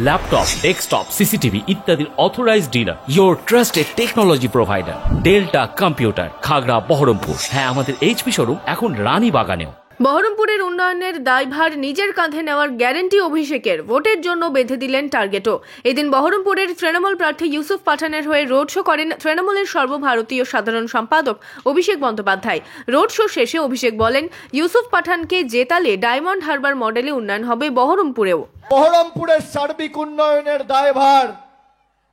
Laptop, desktop, CCTV ইত্যাদির authorised dealer, your trusted technology provider, delta computer, Khagra, Baharampur. হ্যাঁ, আমাদের HP showroom এখন রানী বাগানেও। বহরমপুরের উন্নয়নের দায়ভার নিজের কাঁধে নেওয়ার গ্যারান্টি অভিষেকের, ভোটের জন্য বেঁধে দিলেন টার্গেটও। এদিন বহরমপুরের তৃণমূল প্রার্থী ইউসুফ পাঠানের হয়ে রোড শো করেন তৃণমূলের সর্বভারতীয় সাধারণ সম্পাদক অভিষেক বন্দ্যোপাধ্যায়। রোড শো শেষে অভিষেক বলেন, ইউসুফ পাঠানকে জেতালে ডায়মন্ড হারবার মডেলে উন্নয়ন হবে বহরমপুরেও। বহরমপুরের সার্বিক উন্নয়নের দায়ভার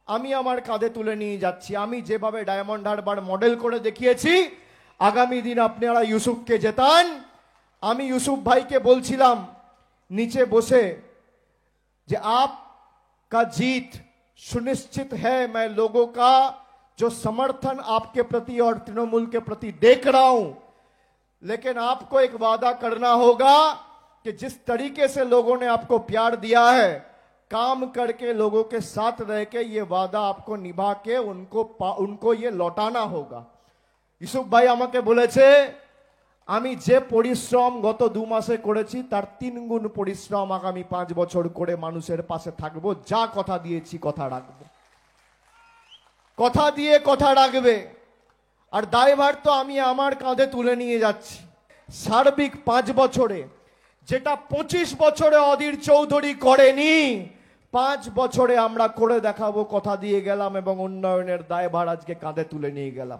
আমি আমার কাঁধে তুলে নিয়ে যাচ্ছি। আমি যেভাবে ডায়মন্ড হারবার মডেল করে দেখিয়েছি, আগামী দিন আপনারা ইউসুফকে জেতান। আমি ইউসুফ ভাইকে বলছিলাম নিচে বসে যে आपका जीत सुनिश्चित है। मैं लोगों का जो समर्थन आपके प्रति और तृणमूल के प्रति देख रहा हूं, लेकिन आपको एक वादा करना होगा कि जिस तरीके से लोगों ने आपको प्यार दिया है, काम करके लोगों के साथ रह के ये वादा आपको निभा के उनको ये लौटाना होगा। ইউসুফ ভাই আমাকে বলেছে আমি যে পরিশ্রম গত 2 মাসে করেছি তার 3 গুণ পরিশ্রম আগামী 5 বছর করে মানুষের পাশে থাকবো। যা কথা দিয়েছি কথা রাখবো, কথা দিয়ে কথা রাখবে। আর দায়ভার তো আমি আমার কাঁধে তুলে নিয়ে যাচ্ছি। সার্বিক 5 বছরে যেটা 25 বছরে অধীর চৌধুরী করেনি, 5 বছরে আমরা করে দেখাবো। কথা দিয়ে গেলাম এবং উন্নয়নের দায়ভার আজকে কাঁধে তুলে নিয়ে গেলাম।